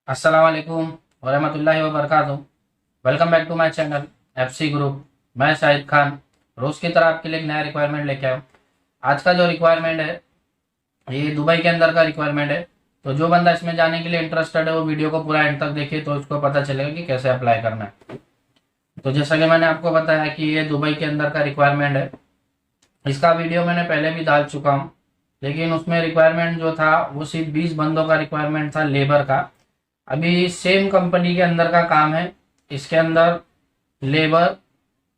अस्सलाम वालेकुम वरहमतुल्लाहि वबरकातुहू। Welcome back to my channel FC group. मैं शाहिद खान रोज़ की तरह आपके लिए एक नया रिक्वायरमेंट लेके आया हूँ। आज का जो रिक्वायरमेंट है ये दुबई के अंदर का रिक्वायरमेंट है। तो जो बंदा इसमें जाने के लिए इंटरेस्टेड है वो वीडियो को पूरा एंड तक देखिए तो उसको पता चलेगा कि कैसे अप्लाई करना है। तो जैसा कि मैंने आपको बताया कि ये दुबई के अंदर का रिक्वायरमेंट है। इसका वीडियो मैंने पहले भी डाल चुका हूँ, लेकिन उसमें रिक्वायरमेंट जो था वो सिर्फ 20 बंदों का रिक्वायरमेंट था लेबर का। अभी सेम कंपनी के अंदर का काम है। इसके अंदर लेबर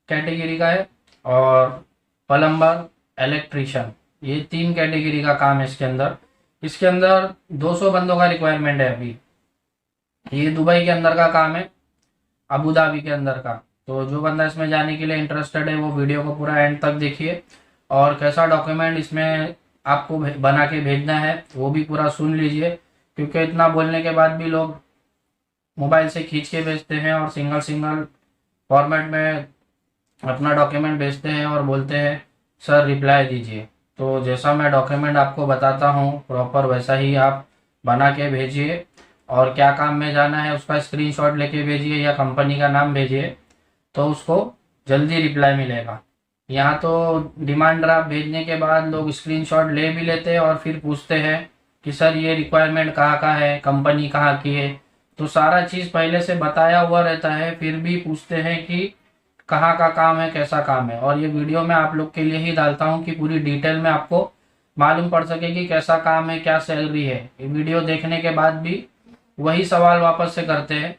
कैटेगरी का है और प्लम्बर, इलेक्ट्रिशियन, ये तीन कैटेगरी का काम है इसके अंदर 200 बंदों का रिक्वायरमेंट है। अभी ये दुबई के अंदर का काम है, अबू धाबी के अंदर का। तो जो बंदा इसमें जाने के लिए इंटरेस्टेड है वो वीडियो को पूरा एंड तक देखिए और कैसा डॉक्यूमेंट इसमें आपको बना के भेजना है वो भी पूरा सुन लीजिए, क्योंकि इतना बोलने के बाद भी लोग मोबाइल से खींच के भेजते हैं और सिंगल सिंगल फॉर्मेट में अपना डॉक्यूमेंट भेजते हैं और बोलते हैं सर रिप्लाई दीजिए। तो जैसा मैं डॉक्यूमेंट आपको बताता हूँ प्रॉपर वैसा ही आप बना के भेजिए और क्या काम में जाना है उसका स्क्रीनशॉट लेके भेजिए या कंपनी का नाम भेजिए, तो उसको जल्दी रिप्लाई मिलेगा। यहाँ तो डिमांड ड्राफ्ट भेजने के बाद लोग स्क्रीनशॉट ले भी लेते हैं और फिर पूछते हैं कि सर ये रिक्वायरमेंट कहाँ का है, कंपनी कहाँ की है। तो सारा चीज़ पहले से बताया हुआ रहता है, फिर भी पूछते हैं कि कहाँ का काम है, कैसा काम है। और ये वीडियो मैं आप लोग के लिए ही डालता हूँ कि पूरी डिटेल में आपको मालूम पड़ सके कि कैसा काम है, क्या सैलरी है। ये वीडियो देखने के बाद भी वही सवाल वापस से करते हैं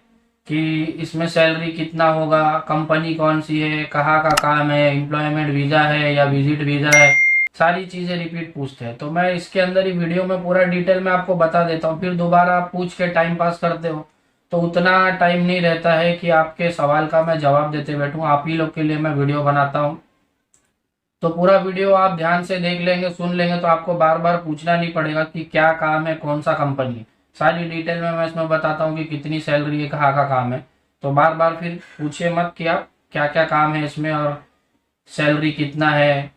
कि इसमें सैलरी कितना होगा, कंपनी कौन सी है, कहाँ का काम है, एम्प्लॉयमेंट वीज़ा है या विजिट वीज़ा है, सारी चीज़ें रिपीट पूछते हैं। तो मैं इसके अंदर ही वीडियो में पूरा डिटेल में आपको बता देता हूँ, फिर दोबारा आप पूछ के टाइम पास करते हो तो उतना टाइम नहीं रहता है कि आपके सवाल का मैं जवाब देते बैठूँ। आप ही लोग के लिए मैं वीडियो बनाता हूँ, तो पूरा वीडियो आप ध्यान से देख लेंगे, सुन लेंगे तो आपको बार बार पूछना नहीं पड़ेगा कि क्या काम है, कौन सा कंपनी है। सारी डिटेल में मैं इसमें बताता हूँ कि कितनी सैलरी है, कहाँ का काम है। तो बार बार फिर पूछिए मत कि आप क्या क्या काम है इसमें और सैलरी कितना है,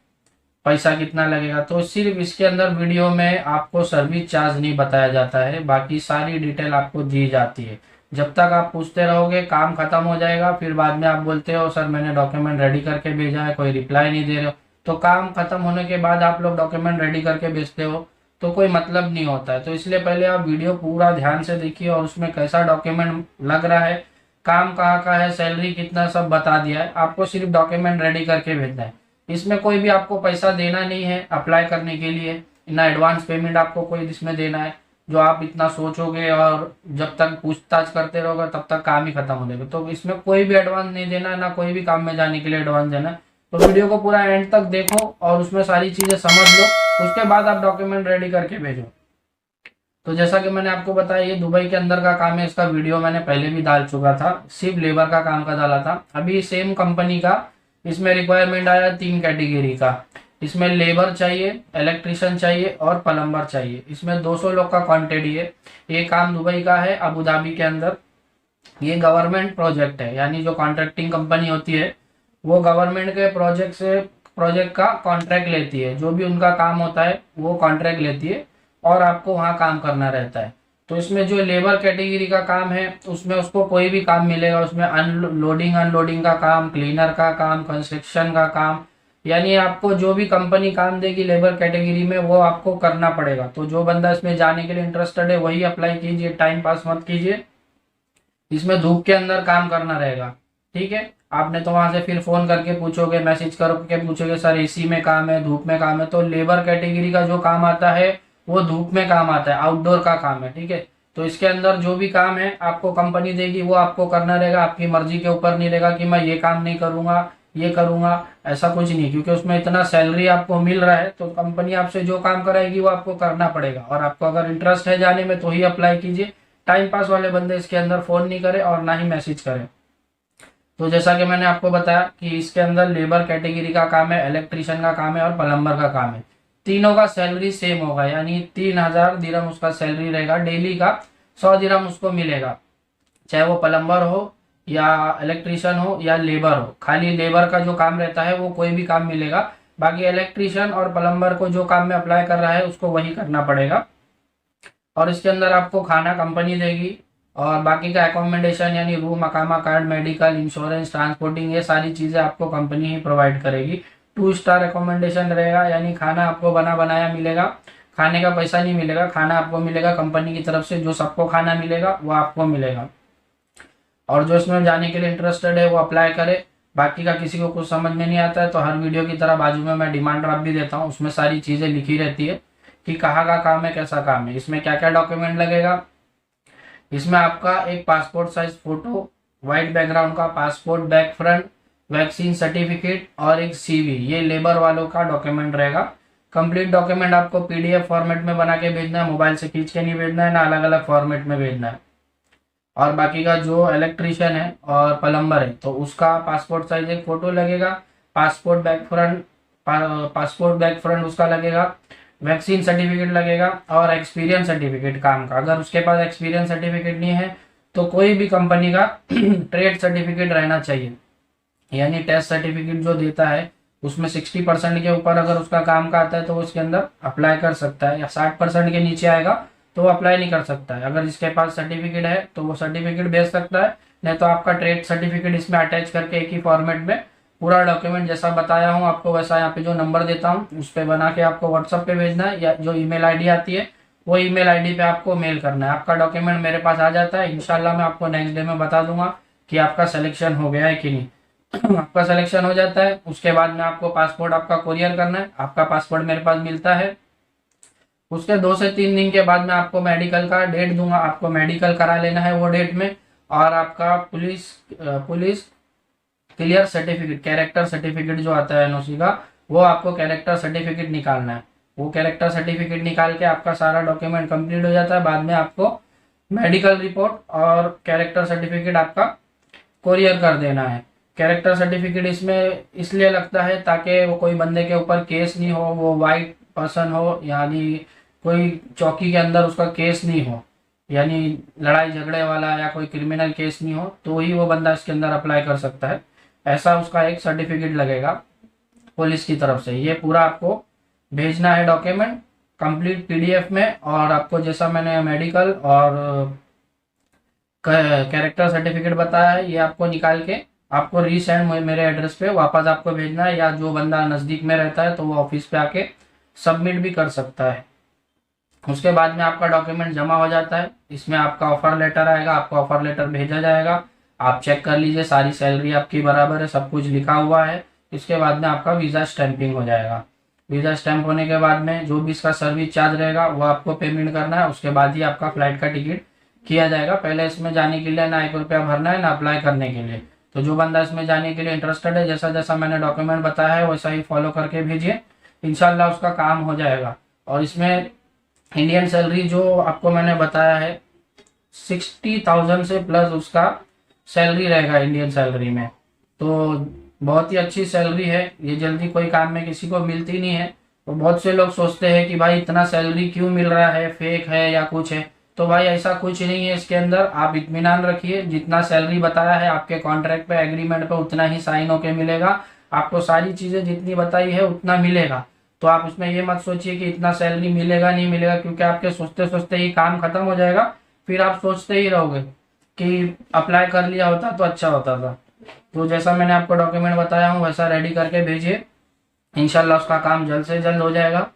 पैसा कितना लगेगा। तो सिर्फ इसके अंदर वीडियो में आपको सर्विस चार्ज नहीं बताया जाता है, बाकी सारी डिटेल आपको दी जाती है। जब तक आप पूछते रहोगे काम खत्म हो जाएगा, फिर बाद में आप बोलते हो सर मैंने डॉक्यूमेंट रेडी करके भेजा है, कोई रिप्लाई नहीं दे रहे हो। तो काम खत्म होने के बाद आप लोग डॉक्यूमेंट रेडी करके भेजते हो तो कोई मतलब नहीं होता है। तो इसलिए पहले आप वीडियो पूरा ध्यान से देखिए और उसमें कैसा डॉक्यूमेंट लग रहा है, काम कहाँ का है, सैलरी कितना, सब बता दिया है। आपको सिर्फ डॉक्यूमेंट रेडी करके भेजना है। इसमें कोई भी आपको पैसा देना नहीं है अप्लाई करने के लिए, ना एडवांस पेमेंट आपको कोई इसमें देना है। जो आप इतना सोचोगे और जब तक पूछताछ करते रहोगे तब तक काम ही खत्म हो जाएगा। तो इसमें कोई भी एडवांस नहीं देना है, ना कोई भी काम में जाने के लिए एडवांस देना है। तो वीडियो को पूरा एंड तक देखो और उसमें सारी चीजें समझ लो, उसके बाद आप डॉक्यूमेंट रेडी करके भेजो। तो जैसा कि मैंने आपको बताया ये दुबई के अंदर का काम है, इसका वीडियो मैंने पहले भी डाल चुका था, सिर्फ लेबर का काम का डाला था। अभी सेम कंपनी का इसमें रिक्वायरमेंट आया 3 कैटेगरी का। इसमें लेबर चाहिए, इलेक्ट्रिशियन चाहिए और प्लम्बर चाहिए। इसमें 200 लोग का क्वांटिटी है। ये काम दुबई का है, अबू धाबी के अंदर। ये गवर्नमेंट प्रोजेक्ट है, यानी जो कॉन्ट्रैक्टिंग कंपनी होती है वो गवर्नमेंट के प्रोजेक्ट का कॉन्ट्रैक्ट लेती है। जो भी उनका काम होता है वो कॉन्ट्रैक्ट लेती है और आपको वहाँ काम करना रहता है। तो इसमें जो लेबर कैटेगरी का काम है उसमें उसको कोई भी काम मिलेगा। उसमें अनलोडिंग अनलोडिंग का काम, क्लीनर का काम, कंस्ट्रक्शन का काम, यानी आपको जो भी कंपनी काम देगी लेबर कैटेगरी में वो आपको करना पड़ेगा। तो जो बंदा इसमें जाने के लिए इंटरेस्टेड है वही अप्लाई कीजिए, टाइम पास मत कीजिए। इसमें धूप के अंदर काम करना रहेगा, ठीक है। आपने तो वहां से फिर फोन करके पूछोगे, मैसेज करके पूछोगे सर एसी में काम है, धूप में काम है। तो लेबर कैटेगरी का जो काम आता है वो धूप में काम आता है, आउटडोर का काम है, ठीक है। तो इसके अंदर जो भी काम है आपको कंपनी देगी वो आपको करना रहेगा। आपकी मर्जी के ऊपर नहीं रहेगा कि मैं ये काम नहीं करूंगा, ये करूंगा, ऐसा कुछ नहीं। क्योंकि उसमें इतना सैलरी आपको मिल रहा है तो कंपनी आपसे जो काम कराएगी वो आपको करना पड़ेगा। और आपको अगर इंटरेस्ट है जाने में तो ही अप्लाई कीजिए। टाइम पास वाले बंदे इसके अंदर फोन नहीं करे और ना ही मैसेज करें। तो जैसा कि मैंने आपको बताया कि इसके अंदर लेबर कैटेगरी का काम है, इलेक्ट्रिशियन का काम है और प्लम्बर का काम है। तीनों का सैलरी सेम होगा, यानी 3000 दिरहम उसका सैलरी रहेगा डेली का। 100 दिरहम उसको मिलेगा, चाहे वो प्लम्बर हो या इलेक्ट्रिशियन हो या लेबर हो। खाली लेबर का जो काम रहता है वो कोई भी काम मिलेगा, बाकी इलेक्ट्रिशियन और प्लम्बर को जो काम में अप्लाई कर रहा है उसको वही करना पड़ेगा। और इसके अंदर आपको खाना कंपनी देगी, और बाकी का एकोमोडेशन यानी रूम, अकामा कार्ड, मेडिकल, इंश्योरेंस, ट्रांसपोर्टिंग, ये सारी चीज़ें आपको कंपनी ही प्रोवाइड करेगी। 2 स्टार एकोमोडेशन रहेगा, यानी खाना आपको बना बनाया मिलेगा, खाने का पैसा नहीं मिलेगा, खाना आपको मिलेगा कंपनी की तरफ से, जो सबको खाना मिलेगा वो आपको मिलेगा। और जो इसमें जाने के लिए इंटरेस्टेड है वो अप्लाई करे। बाकी का किसी को कुछ समझ में नहीं आता है तो हर वीडियो की तरह बाजू में मैं डिमांड ड्राफ्ट भी देता हूँ, उसमें सारी चीज़ें लिखी रहती है कि कहाँ का काम है, कैसा काम है, इसमें क्या क्या डॉक्यूमेंट लगेगा। इसमें आपका एक passport size photo, white background का passport back front, vaccine certificate और एक सीवी, ये लेबर वालों का डॉक्यूमेंट रहेगा। कंप्लीट डॉक्यूमेंट आपको पीडीएफ फॉर्मेट में बना के भेजना है, मोबाइल से खींच के नहीं भेजना है, ना अलग अलग फॉर्मेट में भेजना है। और बाकी का जो इलेक्ट्रीशियन है और प्लम्बर है तो उसका पासपोर्ट साइज एक फोटो लगेगा, passport back front, passport back front उसका लगेगा, वैक्सीन सर्टिफिकेट लगेगा और एक्सपीरियंस सर्टिफिकेट काम का। अगर उसके पास एक्सपीरियंस सर्टिफिकेट नहीं है तो कोई भी कंपनी का ट्रेड सर्टिफिकेट रहना चाहिए, यानी टेस्ट सर्टिफिकेट जो देता है उसमें 60% के ऊपर अगर उसका काम का आता है तो वो उसके अंदर अप्लाई कर सकता है, या 60% के नीचे आएगा तो वो अप्लाई नहीं कर सकता है। अगर जिसके पास सर्टिफिकेट है तो वो सर्टिफिकेट भेज सकता है, नहीं तो आपका ट्रेड सर्टिफिकेट इसमें अटैच करके एक ही फॉर्मेट में पूरा डॉक्यूमेंट जैसा बताया हूँ आपको वैसा यहाँ पे जो नंबर देता हूँ उस पर बना के आपको व्हाट्सअप पे भेजना है, या जो ईमेल आईडी आती है वो ईमेल आईडी पे आपको मेल करना है। आपका डॉक्यूमेंट मेरे पास आ जाता है, इंशाल्लाह मैं आपको नेक्स्ट डे में बता दूंगा कि आपका सिलेक्शन हो गया है कि नहीं। आपका सिलेक्शन हो जाता है, उसके बाद में आपको पासपोर्ट आपका कोरियर करना है। आपका पासपोर्ट मेरे पास मिलता है, उसके 2 से 3 दिन के बाद मैं आपको मेडिकल का डेट दूंगा, आपको मेडिकल करा लेना है वो डेट में। और आपका police clear certificate, character certificate जो आता है एनओसी का, वो आपको कैरेक्टर सर्टिफिकेट निकालना है। वो कैरेक्टर सर्टिफिकेट निकाल के आपका सारा डॉक्यूमेंट कंप्लीट हो जाता है। बाद में आपको मेडिकल रिपोर्ट और कैरेक्टर सर्टिफिकेट आपका कोरियर कर देना है। कैरेक्टर सर्टिफिकेट इसमें इसलिए लगता है ताकि वो कोई बंदे के ऊपर केस नहीं हो, वो वाइट पर्सन हो, यानी कोई चौकी के अंदर उसका केस नहीं हो, यानी लड़ाई झगड़े वाला या कोई क्रिमिनल केस नहीं हो, तो ही वो बंदा इसके अंदर अप्लाई कर सकता है। ऐसा उसका एक सर्टिफिकेट लगेगा पुलिस की तरफ से। ये पूरा आपको भेजना है डॉक्यूमेंट कंप्लीट पीडीएफ में। और आपको जैसा मैंने मेडिकल और कैरेक्टर सर्टिफिकेट बताया है, ये आपको निकाल के आपको रीसेंड मेरे एड्रेस पे वापस आपको भेजना है, या जो बंदा नज़दीक में रहता है तो वो ऑफिस पे आके सबमिट भी कर सकता है। उसके बाद में आपका डॉक्यूमेंट जमा हो जाता है, इसमें आपका ऑफर लेटर आएगा, आपको ऑफर लेटर भेजा जाएगा, आप चेक कर लीजिए सारी सैलरी आपकी बराबर है, सब कुछ लिखा हुआ है। इसके बाद में आपका वीज़ा स्टैंपिंग हो जाएगा। वीज़ा स्टैंप होने के बाद में जो भी इसका सर्विस चार्ज रहेगा वो आपको पेमेंट करना है, उसके बाद ही आपका फ्लाइट का टिकट किया जाएगा। पहले इसमें जाने के लिए ना 1 रुपया भरना है ना अप्लाई करने के लिए। तो जो बंदा इसमें जाने के लिए इंटरेस्टेड है, जैसा जैसा मैंने डॉक्यूमेंट बताया है वैसा ही फॉलो करके भेजिए, इंशाल्लाह उसका काम हो जाएगा। और इसमें इंडियन सैलरी जो आपको मैंने बताया है 60,000 से प्लस उसका सैलरी रहेगा इंडियन सैलरी में, तो बहुत ही अच्छी सैलरी है। ये जल्दी कोई काम में किसी को मिलती नहीं है। तो बहुत से लोग सोचते हैं कि भाई इतना सैलरी क्यों मिल रहा है, फेक है या कुछ है। तो भाई ऐसा कुछ नहीं है इसके अंदर, आप इत्मीनान रखिए, जितना सैलरी बताया है आपके कॉन्ट्रैक्ट पे एग्रीमेंट पे उतना ही साइन होके मिलेगा। आपको सारी चीजें जितनी बताई है उतना मिलेगा। तो आप उसमें ये मत सोचिए कि इतना सैलरी मिलेगा नहीं मिलेगा, क्योंकि आपके सोचते सोचते ही काम खत्म हो जाएगा, फिर आप सोचते ही रहोगे कि अप्लाई कर लिया होता तो अच्छा होता था। तो जैसा मैंने आपको डॉक्यूमेंट बताया हूँ वैसा रेडी करके भेजिए, इंशाल्लाह उसका काम जल्द से जल्द हो जाएगा।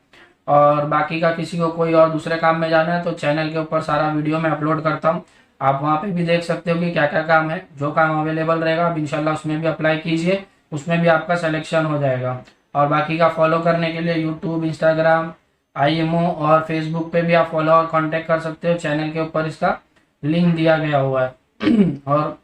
और बाकी का किसी को कोई और दूसरे काम में जाना है तो चैनल के ऊपर सारा वीडियो मैं अपलोड करता हूँ, आप वहाँ पे भी देख सकते हो कि क्या क्या काम है। जो काम अवेलेबल रहेगा आप इंशाल्लाह उसमें भी अप्लाई कीजिए, उसमें भी आपका सिलेक्शन हो जाएगा। और बाकी का फॉलो करने के लिए यूट्यूब, इंस्टाग्राम, IMO और फेसबुक पे भी आप फॉलो और कांटेक्ट कर सकते हो, चैनल के ऊपर इसका लिंक दिया गया हुआ है। और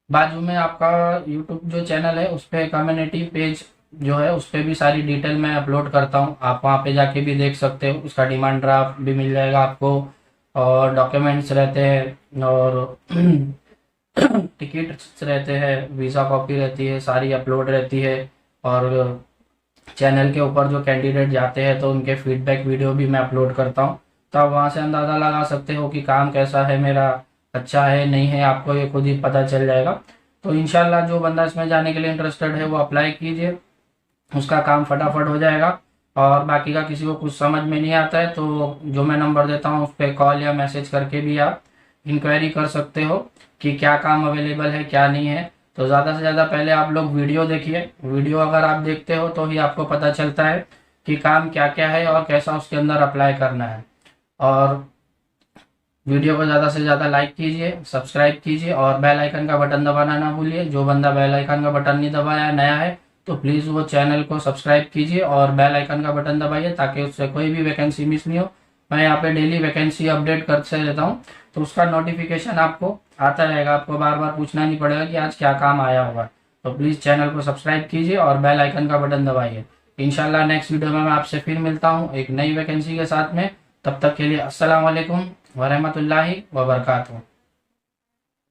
बाजू में आपका यूट्यूब जो चैनल है उस पर कम्युनिटी पेज जो है उस पर भी सारी डिटेल मैं अपलोड करता हूँ, आप वहाँ पे जाके भी देख सकते हो। उसका डिमांड ड्राफ्ट भी मिल जाएगा आपको, और डॉक्यूमेंट्स रहते हैं, और टिकट्स रहते हैं, वीज़ा कॉपी रहती है, सारी अपलोड रहती है। और चैनल के ऊपर जो कैंडिडेट जाते हैं तो उनके फीडबैक वीडियो भी मैं अपलोड करता हूँ। तो आप वहाँ से अंदाज़ा लगा सकते हो कि काम कैसा है मेरा, अच्छा है नहीं है, आपको ये खुद ही पता चल जाएगा। तो इंशाल्लाह जो बंदा इसमें जाने के लिए इंटरेस्टेड है वो अप्लाई कीजिए, उसका काम फटाफट हो जाएगा। और बाकी का किसी को कुछ समझ में नहीं आता है तो जो मैं नंबर देता हूँ उस पर कॉल या मैसेज करके भी आप इंक्वायरी कर सकते हो कि क्या काम अवेलेबल है क्या नहीं है। तो ज़्यादा से ज़्यादा पहले आप लोग वीडियो देखिए, वीडियो अगर आप देखते हो तो ही आपको पता चलता है कि काम क्या क्या है और कैसा उसके अंदर अप्लाई करना है। और वीडियो को ज़्यादा से ज़्यादा लाइक कीजिए, सब्सक्राइब कीजिए और बेल आइकन का बटन दबाना ना भूलिए। जो बंदा बेल आइकन का बटन नहीं दबाया नया है तो प्लीज़ वो चैनल को सब्सक्राइब कीजिए और बेल आइकन का बटन दबाइए ताकि उससे कोई भी वैकेंसी मिस नहीं हो। मैं यहाँ पे डेली वैकेंसी अपडेट करते रहता हूँ तो उसका नोटिफिकेशन आपको आता रहेगा, आपको बार बार पूछना नहीं पड़ेगा कि आज क्या काम आया होगा। तो प्लीज़ चैनल को सब्सक्राइब कीजिए और बेल आइकन का बटन दबाइए। इंशाल्लाह नेक्स्ट वीडियो में मैं आपसे फिर मिलता हूँ एक नई वैकेंसी के साथ में। तब तक के लिए अस्सलाम वालेकुम वरहमतुल्लाहि वबरकातुहू।